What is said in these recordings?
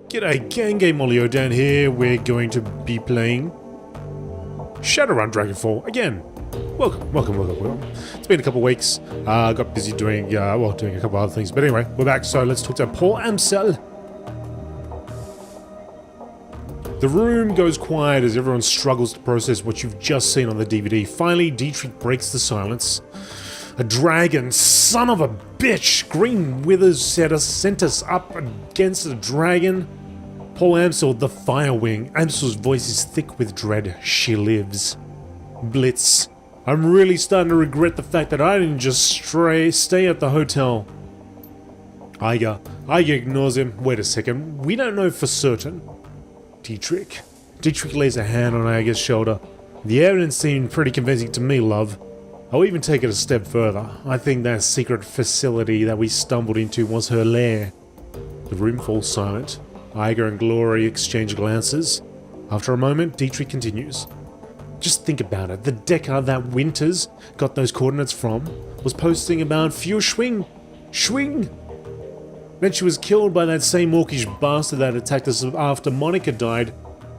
G'day gang, Game Olio down here. We're going to be playing Shadowrun Dragonfall again. Welcome. It's been a couple of weeks. I got busy doing a couple of other things. But anyway, we're back, so let's talk to Paul Amsel. The room goes quiet as everyone struggles to process what you've just seen on the DVD. Finally, Dietrich breaks the silence. A dragon, son of a bitch! Green Withers sent us up against a dragon. Paul Amsel, the Firewing. Amsel's voice is thick with dread. She lives. Blitz. I'm really starting to regret the fact that I didn't just stay at the hotel. Iger ignores him. Wait a second, we don't know for certain. Dietrich lays a hand on Iger's shoulder. The evidence seemed pretty convincing to me, love. I'll even take it a step further. I think that secret facility that we stumbled into was her lair. The room falls silent. Iger and Glory exchange glances. After a moment, Dietrich continues. Just think about it. The Decker that Winters got those coordinates from was posting about Few Schwing. Then she was killed by that same orcish bastard that attacked us after Monica died.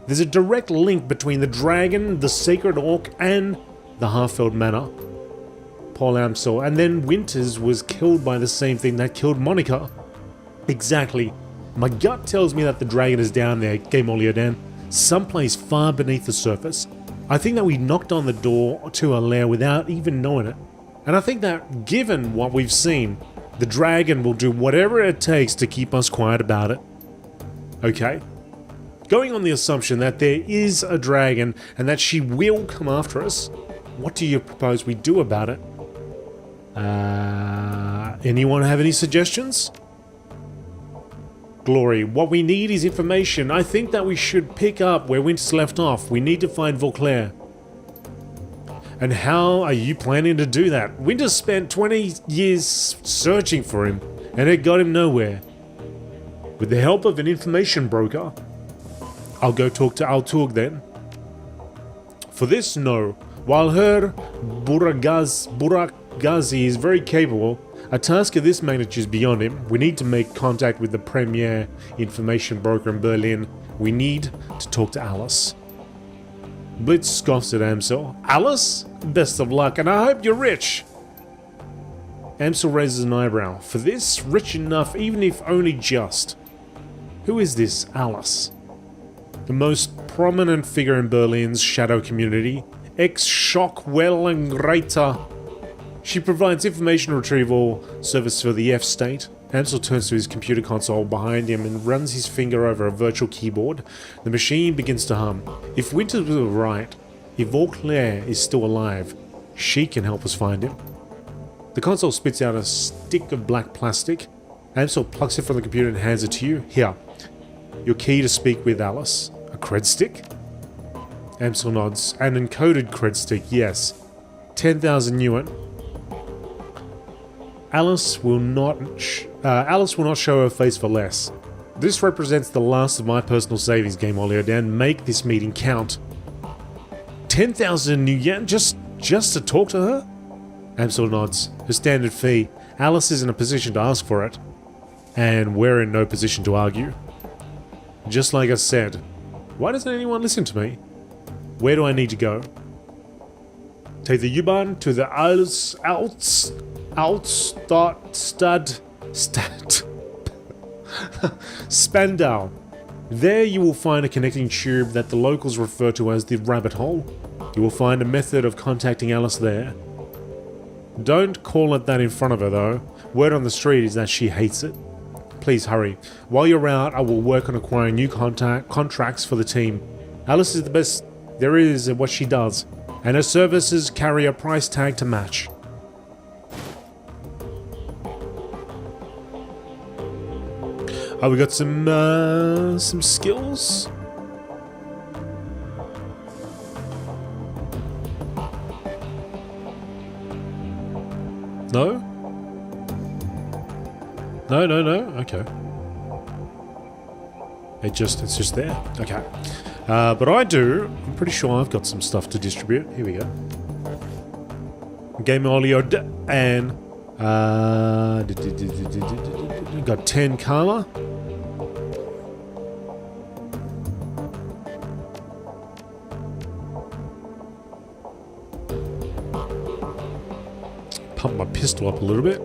There's a direct link between the dragon, the sacred orc, and the Harfeld Manor. Paul Amsel, and then Winters was killed by the same thing that killed Monica. Exactly. My gut tells me that the dragon is down there, Game Oliodan, someplace far beneath the surface. I think that we knocked on the door to her lair without even knowing it. And I think that, given what we've seen, the dragon will do whatever it takes to keep us quiet about it. Okay? Going on the assumption that there is a dragon and that she will come after us, what do you propose we do about it? Anyone have any suggestions? Glory, what we need is information. I think that we should pick up where Winters left off. We need to find Vauclair. And how are you planning to do that? Winters spent 20 years searching for him, and it got him nowhere. With the help of an information broker, I'll go talk to Altug then. For this, no. While her Buragazi is very capable, a task of this magnitude is beyond him. We need to make contact with the premier information broker in Berlin. We need to talk to Alice. Blitz scoffs at Amsel. Alice? Best of luck, and I hope you're rich. Amsel raises an eyebrow. For this, rich enough, even if only just. Who is this Alice? The most prominent figure in Berlin's shadow community. Ex-Schockwellenreiter. She provides information retrieval service for the F state. Amsel turns to his computer console behind him and runs his finger over a virtual keyboard. The machine begins to hum. If Winters was right, if Vauclair is still alive, she can help us find him. The console spits out a stick of black plastic. Amsel plucks it from the computer and hands it to you. Here, your key to speak with Alice. A credstick? Amsel nods. An encoded credstick, yes. 10,000 yuan. Alice will not show her face for less. This represents the last of my personal savings, Game Oliodan. Make this meeting count. 10,000 new yen just to talk to her? Amsel nods. Her standard fee. Alice is in a position to ask for it. And we're in no position to argue. Just like I said, why doesn't anyone listen to me? Where do I need to go? Take the U-bahn to the Spandau. There you will find a connecting tube that the locals refer to as the rabbit hole. You will find a method of contacting Alice there. Don't call it that in front of her though. Word on the street is that she hates it. Please hurry. While you're out, I will work on acquiring new contracts for the team. Alice is the best there is at what she does, and her services carry a price tag to match. Oh, we got some skills. No? No. Okay. It's just there. Okay. But I'm pretty sure I've got some stuff to distribute. Here we go. Game Olio and got 10 karma. pump my pistol up a little bit.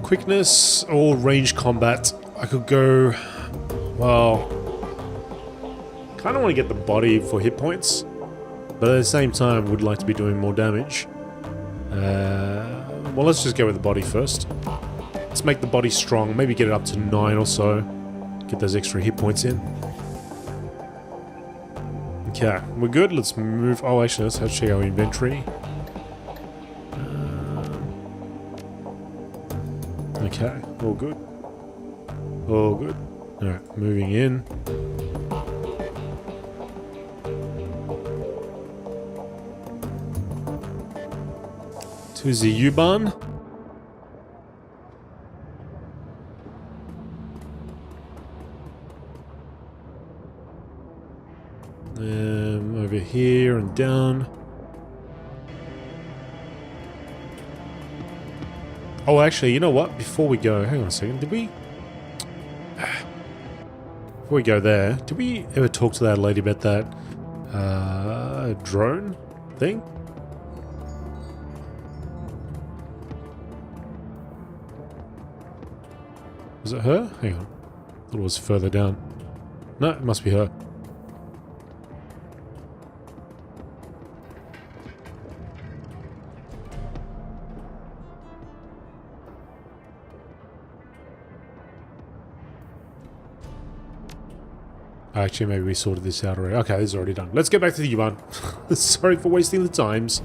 Quickness or range combat. I could go, well, kind of want to get the body for hit points, but at the same time would like to be doing more damage. Well, let's just go with the body first. Let's make the body strong, maybe get it up to 9 or so. Get those extra hit points in. Okay, we're good. Let's move. Oh, actually, let's check our inventory. Okay, all good. All good. Alright, moving in. To the u-bahn. Over here and down. Oh, actually, you know what? Before we go, hang on a second. Did we... Before we go there, did we ever talk to that lady about that drone thing? Was it her? Hang on. I thought it was further down. No, it must be her. Actually, maybe we sorted this out already. Okay, this is already done. Let's get back to the u-bahn. Sorry for wasting the times.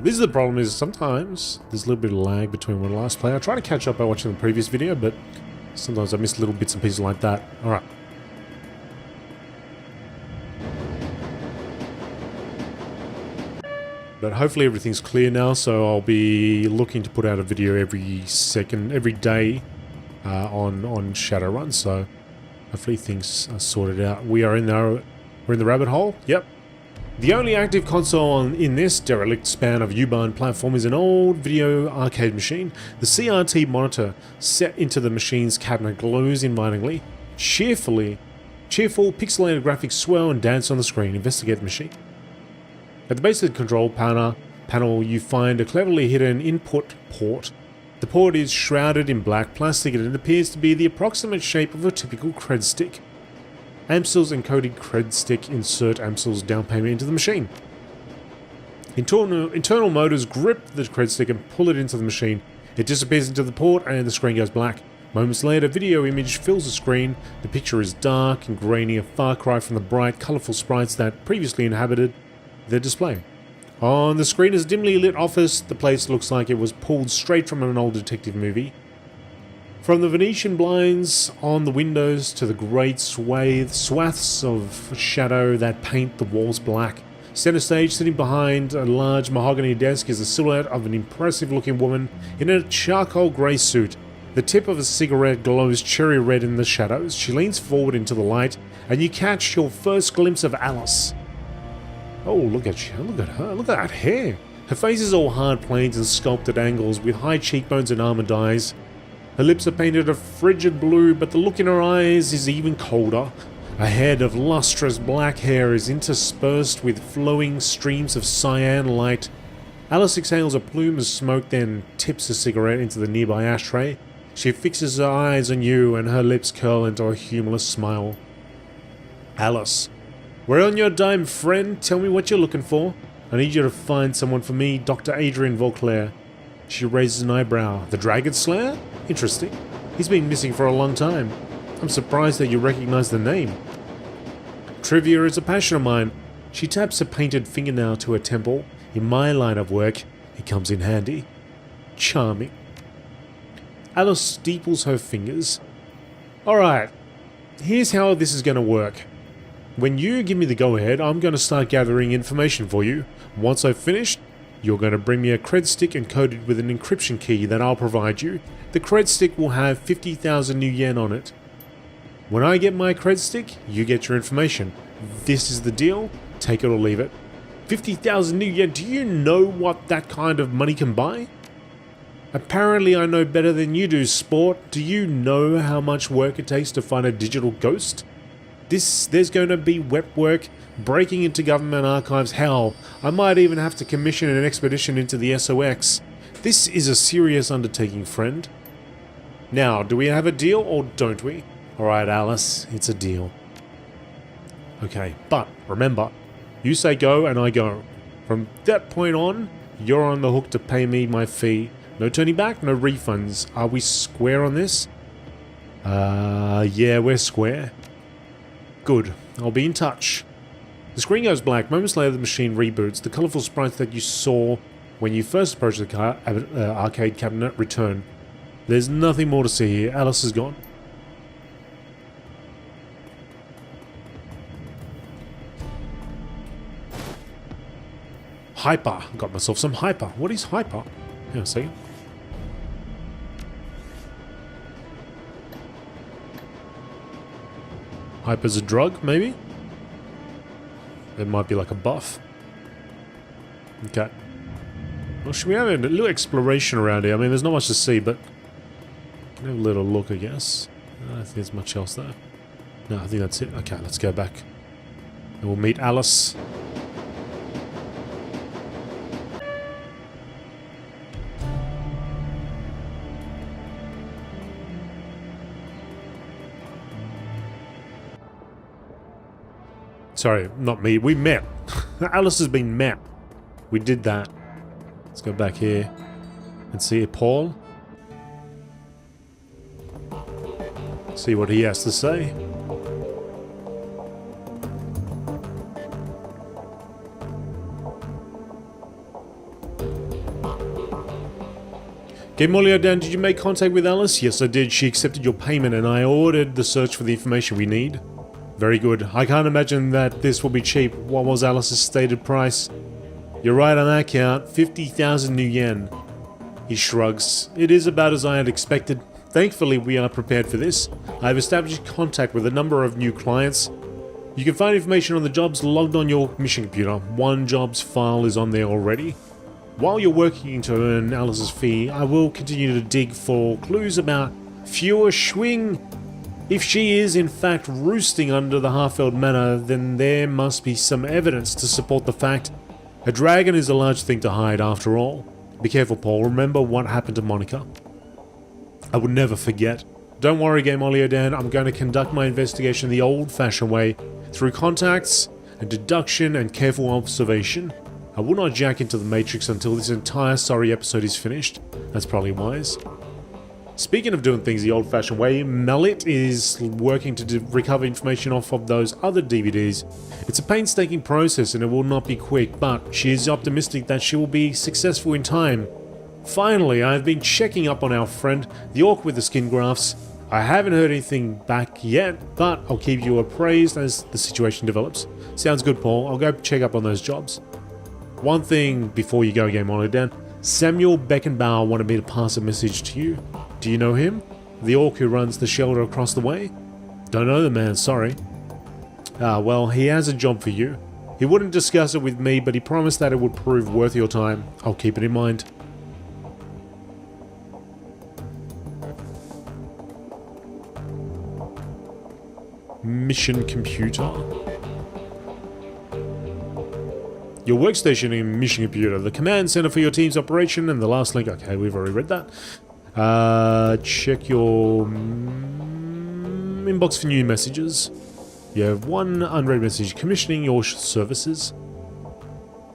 This is the problem, is sometimes there's a little bit of lag between when I last play. I try to catch up by watching the previous video, but sometimes I miss little bits and pieces like that. Alright. But hopefully everything's clear now, so I'll be looking to put out a video every day on Shadowrun, so hopefully things are sorted out. We're in the rabbit hole. Yep. The only active console in this derelict span of u-bahn platform is an old video arcade machine. The CRT monitor set into the machine's cabinet glows invitingly. Cheerful pixelated graphics swirl and dance on the screen. Investigate the machine. At the base of the control panel, you find a cleverly hidden input port. The port is shrouded in black plastic and it appears to be the approximate shape of a typical credstick. Amsel's encoded credstick insert Amsel's down payment into the machine. Internal motors grip the credstick and pull it into the machine. It disappears into the port and the screen goes black. Moments later, a video image fills the screen. The picture is dark and grainy, a far cry from the bright, colourful sprites that previously inhabited the display. On the screen is a dimly lit office. The place looks like it was pulled straight from an old detective movie. From the Venetian blinds on the windows to the great swaths of shadow that paint the walls black. Center stage, sitting behind a large mahogany desk, is a silhouette of an impressive-looking woman in a charcoal grey suit. The tip of a cigarette glows cherry red in the shadows. She leans forward into the light, and you catch your first glimpse of Alice. Oh, look at her, look at that hair. Her face is all hard planes and sculpted angles with high cheekbones and almond eyes. Her lips are painted a frigid blue, but the look in her eyes is even colder. A head of lustrous black hair is interspersed with flowing streams of cyan light. Alice exhales a plume of smoke, then tips a cigarette into the nearby ashtray. She fixes her eyes on you and her lips curl into a humorless smile. Alice. We're on your dime, friend. Tell me what you're looking for. I need you to find someone for me, Dr. Adrian Vauclair. She raises an eyebrow. The Dragon Slayer? Interesting. He's been missing for a long time. I'm surprised that you recognize the name. Trivia is a passion of mine. She taps a painted fingernail to her temple. In my line of work, it comes in handy. Charming. Alice steeples her fingers. Alright, here's how this is going to work. When you give me the go-ahead, I'm going to start gathering information for you. Once I've finished, you're going to bring me a credstick encoded with an encryption key that I'll provide you. The credstick will have 50,000 new yen on it. When I get my credstick, you get your information. This is the deal. Take it or leave it. 50,000 new yen. Do you know what that kind of money can buy? Apparently I know better than you do, sport. Do you know how much work it takes to find a digital ghost? There's going to be web work, breaking into government archives. Hell, I might even have to commission an expedition into the SOX. This is a serious undertaking, friend. Now, do we have a deal or don't we? Alright, Alice, it's a deal. Okay, but remember, you say go and I go. From that point on, you're on the hook to pay me my fee. No turning back, no refunds. Are we square on this? Yeah, we're square. Good. I'll be in touch. The screen goes black. Moments later, the machine reboots. The colourful sprites that you saw when you first approached the arcade cabinet return. There's nothing more to see here. Alice is gone. Hyper. Got myself some hyper. What is hyper? Hang on a second. Hyper's a drug, maybe? It might be like a buff. Okay. Well, should we have a little exploration around here? I mean, there's not much to see, but... Can have a little look, I guess. I don't think there's much else there. No, I think that's it. Okay, let's go back. And we'll meet Alice. Sorry, not me. We met. Alice has been met. We did that. Let's go back here and see Paul. See what he has to say. Game Molly down, did you make contact with Alice? Yes, I did. She accepted your payment and I ordered the search for the information we need. Very good. I can't imagine that this will be cheap. What was Alice's stated price? You're right on that count. 50,000 new yen. He shrugs. It is about as I had expected. Thankfully, we are prepared for this. I have established contact with a number of new clients. You can find information on the jobs logged on your mission computer. One jobs file is on there already. While you're working to earn Alice's fee, I will continue to dig for clues about Fewer Schwing. If she is in fact roosting under the Harfeld Manor, then there must be some evidence to support the fact. A dragon is a large thing to hide after all. Be careful, Paul. Remember what happened to Monica. I would never forget. Don't worry, Game Ollie Dan. I'm going to conduct my investigation the old-fashioned way, through contacts and deduction and careful observation. I will not jack into the Matrix until this entire sorry episode is finished. That's probably wise. Speaking of doing things the old-fashioned way, Mallet is working to recover information off of those other DVDs. It's a painstaking process and it will not be quick, but she is optimistic that she will be successful in time. Finally, I have been checking up on our friend, the orc with the skin grafts. I haven't heard anything back yet, but I'll keep you appraised as the situation develops. Sounds good, Paul. I'll go check up on those jobs. One thing before you go, Game On Down. Samuel Beckenbauer wanted me to pass a message to you. Do you know him? The orc who runs the shelter across the way? Don't know the man, sorry. Well, he has a job for you. He wouldn't discuss it with me, but he promised that it would prove worth your time. I'll keep it in mind. Mission computer. Your workstation in mission computer. The command center for your team's operation and the last link. Okay, we've already read that. Check your inbox for new messages. You have one unread message commissioning your services.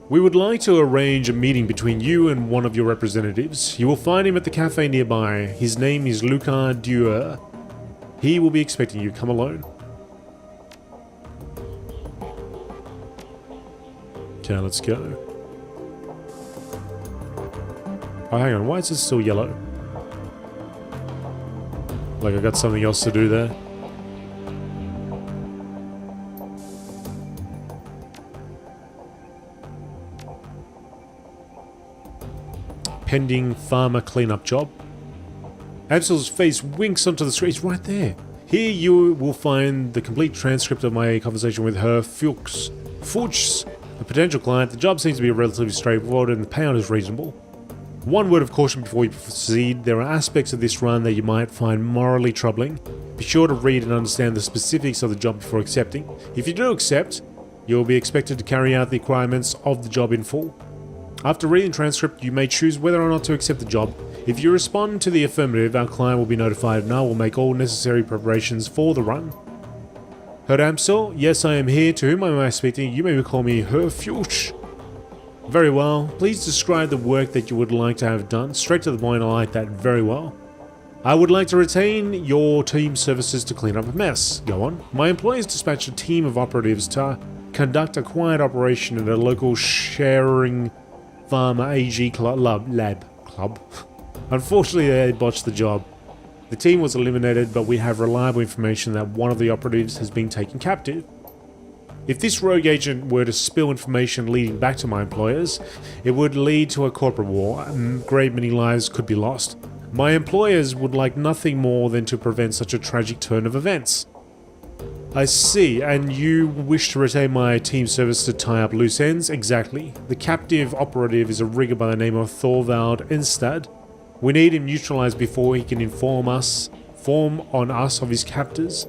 We would like to arrange a meeting between you and one of your representatives. You will find him at the cafe nearby. His name is Luca Duer. He will be expecting you. Come alone. Okay, let's go. Oh, hang on. Why is this still yellow? Like I got something else to do there. Pending farmer cleanup job. Ansel's face winks onto the screen. It's right there. Here you will find the complete transcript of my conversation with her Fuchs, a potential client. The job seems to be relatively straightforward and the payout is reasonable. One word of caution before you proceed: there are aspects of this run that you might find morally troubling. Be sure to read and understand the specifics of the job before accepting. If you do accept, you will be expected to carry out the requirements of the job in full. After reading the transcript, you may choose whether or not to accept the job. If you respond to the affirmative, our client will be notified and I will make all necessary preparations for the run. Herr Amsel, yes, I am here. To whom am I speaking? You may call me Herr Fuchs. Very well. Please describe the work that you would like to have done. Straight to the point, I like that. Very well. I would like to retain your team services to clean up a mess. Go on. My employers dispatched a team of operatives to conduct a quiet operation at a local sharing farmer AG lab club. Unfortunately, they botched the job. The team was eliminated, but we have reliable information that one of the operatives has been taken captive. If this rogue agent were to spill information leading back to my employers, it would lead to a corporate war, and a great many lives could be lost. My employers would like nothing more than to prevent such a tragic turn of events. I see, and you wish to retain my team service to tie up loose ends? Exactly. The captive operative is a rigger by the name of Thorvald Enstad. We need him neutralized before he can inform on us of his captors.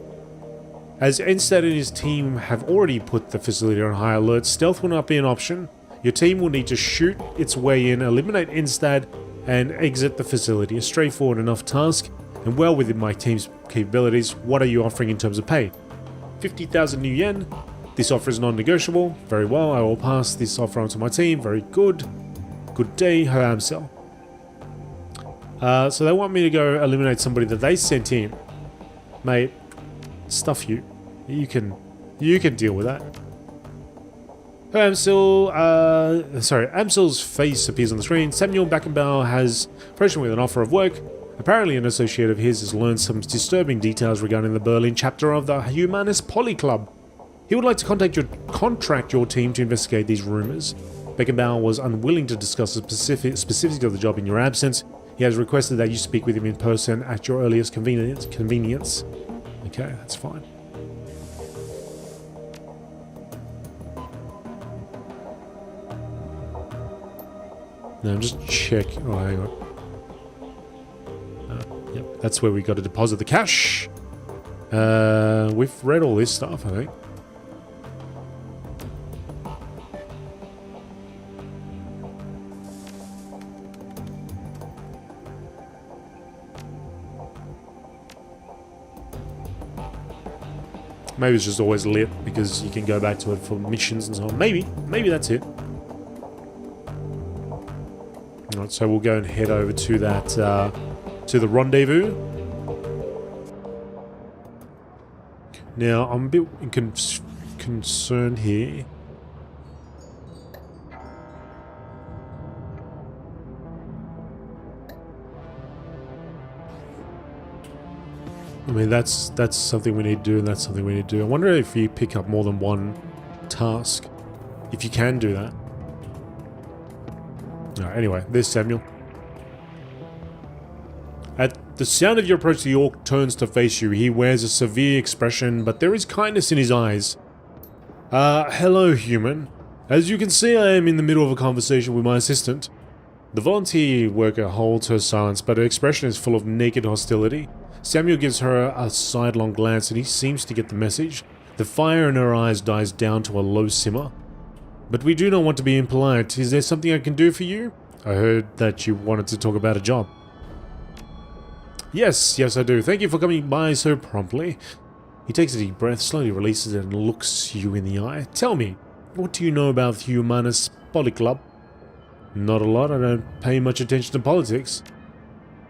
As Enstad and his team have already put the facility on high alert, stealth will not be an option. Your team will need to shoot its way in, eliminate Enstad, and exit the facility. A straightforward enough task, and well within my team's capabilities. What are you offering in terms of pay? 50,000 new yen. This offer is non-negotiable. Very well, I will pass this offer on to my team. Very good. Good day, Herr Amsel. So they want me to go eliminate somebody that they sent in. Mate, stuff you. You can deal with that. Amsel's face appears on the screen. Samuel Beckenbauer has approached him with an offer of work. Apparently an associate of his has learned some disturbing details regarding the Berlin chapter of the Humanist Poly Club. He would like to contract your team to investigate these rumors. Beckenbauer was unwilling to discuss the specifics of the job in your absence. He has requested that you speak with him in person at your earliest convenience. Okay, that's fine. Now I'm just checking. Oh, hang on. Yep, that's where we got to deposit the cash. We've read all this stuff, I think. Maybe it's just always lit because you can go back to it for missions and so on. Maybe that's it. Alright, so we'll go and head over to that, to the rendezvous. Now, I'm a bit concerned here. I mean, that's something we need to do, and that's something we need to do. I wonder if you pick up more than one task, if you can do that. Alright, anyway, there's Samuel. At the sound of your approach, the orc turns to face you. He wears a severe expression, but there is kindness in his eyes. Hello, human. As you can see, I am in the middle of a conversation with my assistant. The volunteer worker holds her silence, but her expression is full of naked hostility. Samuel gives her a sidelong glance and he seems to get the message. The fire in her eyes dies down to a low simmer. But we do not want to be impolite. Is there something I can do for you? I heard that you wanted to talk about a job. Yes, I do. Thank you for coming by so promptly. He takes a deep breath, slowly releases it and looks you in the eye. Tell me, what do you know about the Humanist Poly Club? Not a lot. I don't pay much attention to politics.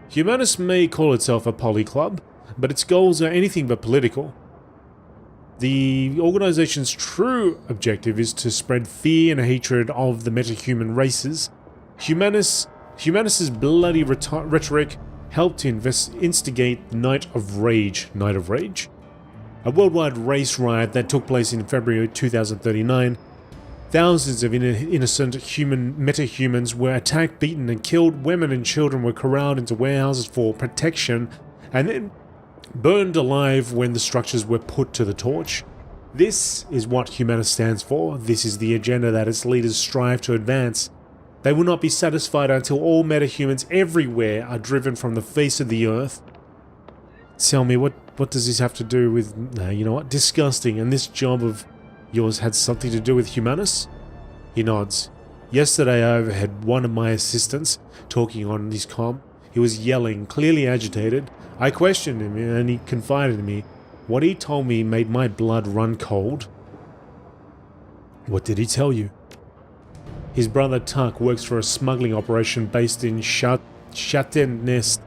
Humanist may call itself a poly club, but its goals are anything but political. The organization's true objective is to spread fear and hatred of the metahuman races. Humanist's bloody rhetoric helped to instigate the Night of Rage. Night of Rage? A worldwide race riot that took place in February 2039. Thousands of innocent metahumans were attacked, beaten, and killed. Women and children were corralled into warehouses for protection and then burned alive when the structures were put to the torch. This is what Humanist stands for. This is the agenda that its leaders strive to advance. They will not be satisfied until all metahumans everywhere are driven from the face of the earth. Tell me, what does this have to do with... Nah, you know what? Disgusting. And this job of yours had something to do with Humanus? He nods. Yesterday I overheard one of my assistants talking on his comm. He was yelling, clearly agitated. I questioned him and he confided in me. What he told me made my blood run cold. What did he tell you? His brother Tuck works for a smuggling operation based in Shatternest.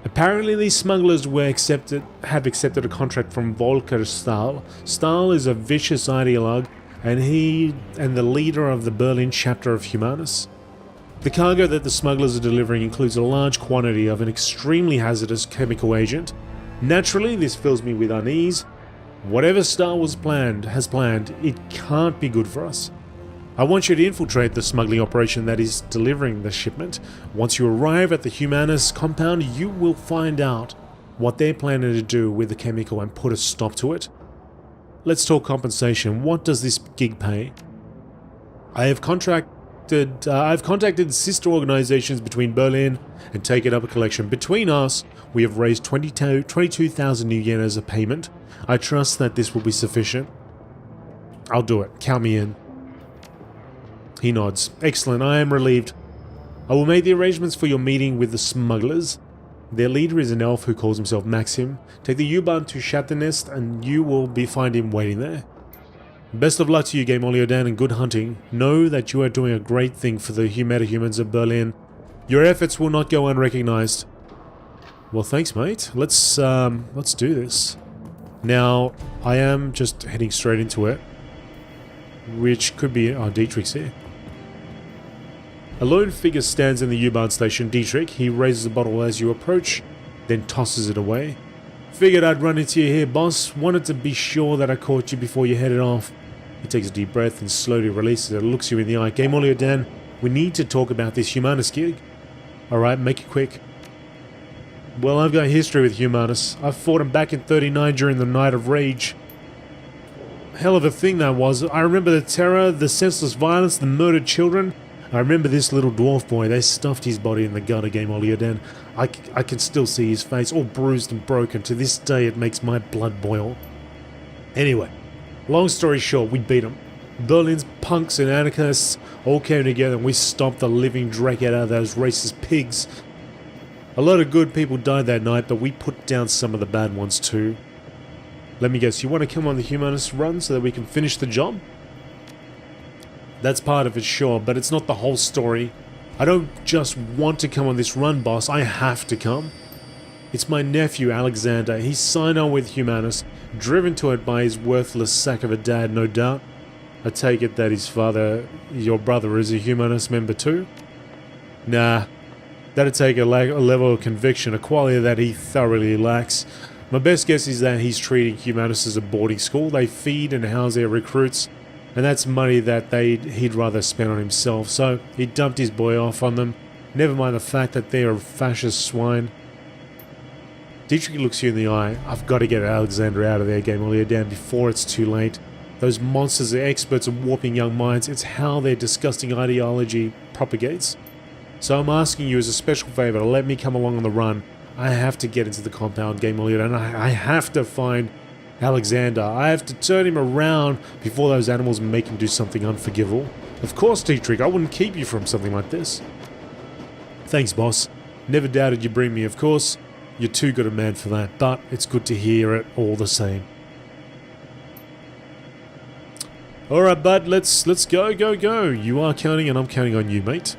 Apparently these smugglers have accepted a contract from Volker Stahl. Stahl is a vicious ideologue and the leader of the Berlin chapter of Humanus. The cargo that the smugglers are delivering includes a large quantity of an extremely hazardous chemical agent. Naturally, this fills me with unease. Whatever Stahl has planned, it can't be good for us. I want you to infiltrate the smuggling operation that is delivering the shipment. Once you arrive at the Humanus compound, you will find out what they're planning to do with the chemical and put a stop to it. Let's talk compensation. What does this gig pay? I've contacted sister organizations between Berlin and taken up a collection. Between us, we have raised 22,000 new yen as a payment. I trust that this will be sufficient. I'll do it. Count me in. He nods. Excellent, I am relieved. I will make the arrangements for your meeting with the smugglers. Their leader is an elf who calls himself Maxim. Take the U-bahn to Shatternest and you will find him waiting there. Best of luck to you, Game Oliodan, and good hunting. Know that you are doing a great thing for the metahumans of Berlin. Your efforts will not go unrecognized. Well, thanks, mate. Let's do this. Now, I am just heading straight into it. Which could be... Oh, Dietrich's here. A lone figure stands in the U-bahn station. Dietrich, he raises a bottle as you approach, then tosses it away. Figured I'd run into you here, boss. Wanted to be sure that I caught you before you headed off. He takes a deep breath and slowly releases it and looks you in the eye. Game Oliodan, we need to talk about this Humanus gig. Alright, make it quick. Well, I've got history with Humanus. I fought him back in 39 during the Night of Rage. Hell of a thing that was. I remember the terror, the senseless violence, the murdered children. I remember this little dwarf boy. They stuffed his body in the gutter, Game Oliodan. I can still see his face, all bruised and broken. To this day, it makes my blood boil. Anyway, long story short, we beat them. Berlin's punks and anarchists all came together and we stomped the living dreck out of those racist pigs. A lot of good people died that night, but we put down some of the bad ones too. Let me guess, you want to come on the Humanus run so that we can finish the job? That's part of it, sure, but it's not the whole story. I don't just want to come on this run, boss. I have to come. It's my nephew, Alexander. He signed on with Humanus, driven to it by his worthless sack of a dad, no doubt. I take it that his father, your brother, is a Humanus member too? Nah. That'd take a level of conviction, a quality that he thoroughly lacks. My best guess is that he's treating Humanus as a boarding school. They feed and house their recruits, and that's money that he'd rather spend on himself, so he dumped his boy off on them. Never mind the fact that they're a fascist swine. Dietrich looks you in the eye. I've got to get Alexander out of there, Game Oliodan, before it's too late. Those monsters are experts at warping young minds. It's how their disgusting ideology propagates. So I'm asking you as a special favor to let me come along on the run. I have to get into the compound, Game Oliodan, and I have to find Alexander. I have to turn him around before those animals make him do something unforgivable. Of course, Dietrich, I wouldn't keep you from something like this. Thanks, boss. Never doubted you'd bring me, of course. You're too good a man for that, but it's good to hear it all the same. Alright, bud, let's go. You are counting and I'm counting on you, mate.